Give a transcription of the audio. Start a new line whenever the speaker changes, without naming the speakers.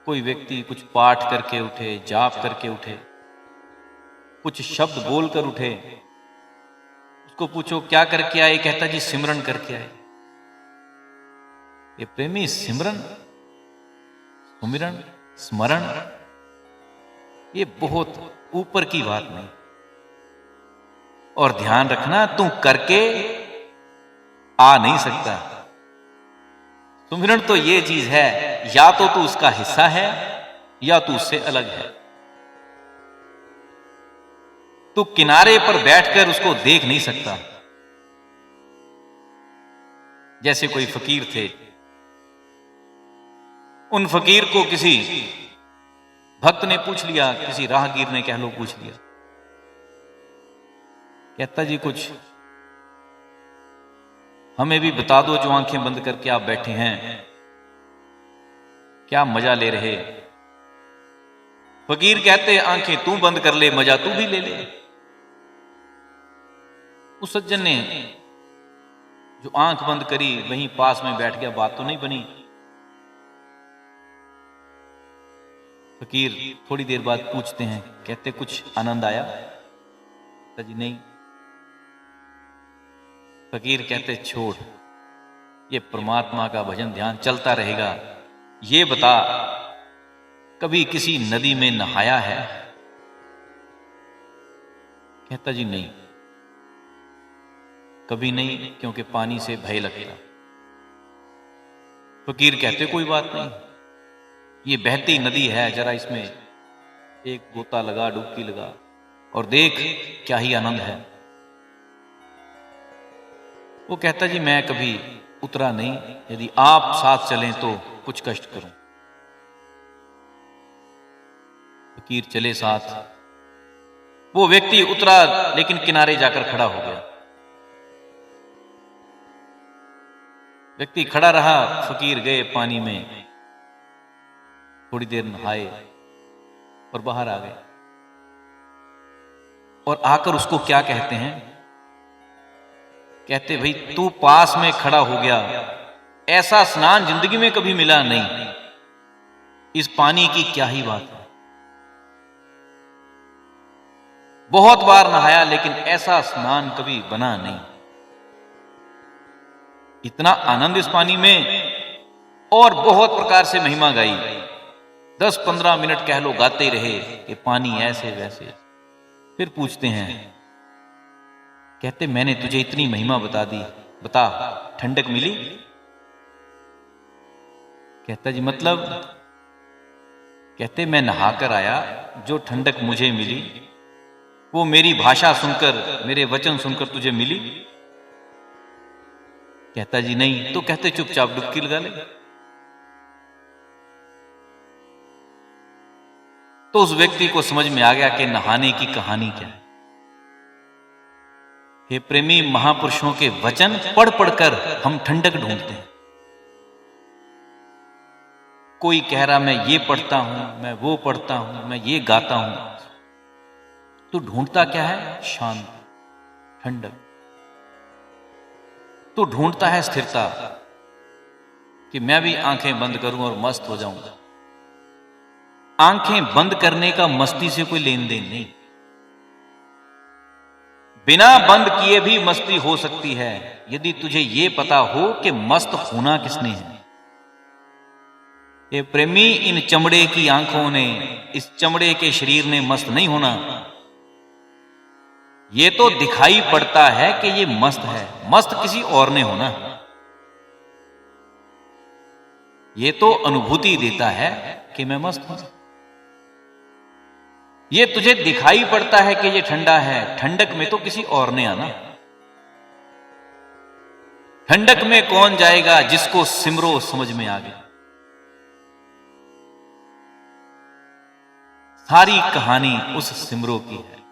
कोई व्यक्ति कुछ पाठ करके उठे, जाप करके उठे, कुछ शब्द बोलकर उठे, उसको पूछो क्या करके आए, कहता जी सिमरन करके आए। ये प्रेमी सिमरन, सुमिरन, स्मरण, ये बहुत ऊपर की बात नहीं। और ध्यान रखना, तू करके आ नहीं सकता। सुमिरन तो ये चीज है, या तो तू उसका हिस्सा है या तू उससे अलग है। तू किनारे पर बैठकर उसको देख नहीं सकता। जैसे कोई फकीर थे, उन फकीर को किसी भक्त ने पूछ लिया, किसी राहगीर ने कह लो पूछ लिया, कहता जी कुछ हमें भी बता दो, जो आंखें बंद करके आप बैठे हैं, क्या मजा ले रहे। फकीर कहते आंखें तू बंद कर ले, मजा तू भी ले ले। उस सज्जन ने जो आंख बंद करी वहीं पास में बैठ गया, बात तो नहीं बनी। फकीर थोड़ी देर बाद पूछते हैं, कहते कुछ आनंद आया? जी नहीं। फकीर कहते छोड़, ये परमात्मा का भजन ध्यान चलता रहेगा। ये बता कभी किसी नदी में नहाया है? कहता जी नहीं, कभी नहीं, क्योंकि पानी से भय लगता। फकीर कहते कोई बात नहीं, ये बहती नदी है, जरा इसमें एक गोता लगा, डुबकी लगा और देख क्या ही आनंद है। वो कहता जी मैं कभी उतरा नहीं, यदि आप साथ चलें तो कुछ कष्ट करूं। फकीर चले साथ। वो व्यक्ति उतरा लेकिन किनारे जाकर खड़ा हो गया। व्यक्ति खड़ा रहा, फकीर गए पानी में, थोड़ी देर नहाए और बाहर आ गए। और आकर उसको क्या कहते हैं? कहते भाई तू पास में खड़ा हो गया, ऐसा स्नान जिंदगी में कभी मिला नहीं, इस पानी की क्या ही बात है। बहुत बार नहाया लेकिन ऐसा स्नान कभी बना नहीं। इतना आनंद इस पानी में, और बहुत प्रकार से महिमा गाई। 10-15 मिनट कह लो गाते रहे कि पानी ऐसे वैसे। फिर पूछते हैं, कहते मैंने तुझे इतनी महिमा बता दी, बता ठंडक मिली? कहता जी मतलब? कहते मैं नहाकर आया, जो ठंडक मुझे मिली वो मेरी भाषा सुनकर, मेरे वचन सुनकर तुझे मिली? कहता जी नहीं। तो कहते चुपचाप डुबकी लगा ले। तो उस व्यक्ति को समझ में आ गया कि नहाने की कहानी क्या है। हे प्रेमी, महापुरुषों के वचन पढ़ पढ़कर हम ठंडक ढूंढते हैं। कोई कह रहा मैं ये पढ़ता हूं, मैं वो पढ़ता हूं, मैं ये गाता हूं, तो ढूंढता क्या है? शांति, ठंडक। तो ढूंढता है स्थिरता, कि मैं भी आंखें बंद करूं और मस्त हो जाऊं। आंखें बंद करने का मस्ती से कोई लेन देन नहीं। बिना बंद किए भी मस्ती हो सकती है, यदि तुझे यह पता हो कि मस्त होना किसने है। ये प्रेमी, इन चमड़े की आंखों ने, इस चमड़े के शरीर ने मस्त नहीं होना। ये तो दिखाई पड़ता है कि ये मस्त है, मस्त किसी और ने होना। ये तो अनुभूति देता है कि मैं मस्त हूं। ये तुझे दिखाई पड़ता है कि ये ठंडा है, ठंडक में तो किसी और ने आना। ठंडक में कौन जाएगा? जिसको सिमरो समझ में आ गया। सारी कहानी उस सिमरो की है।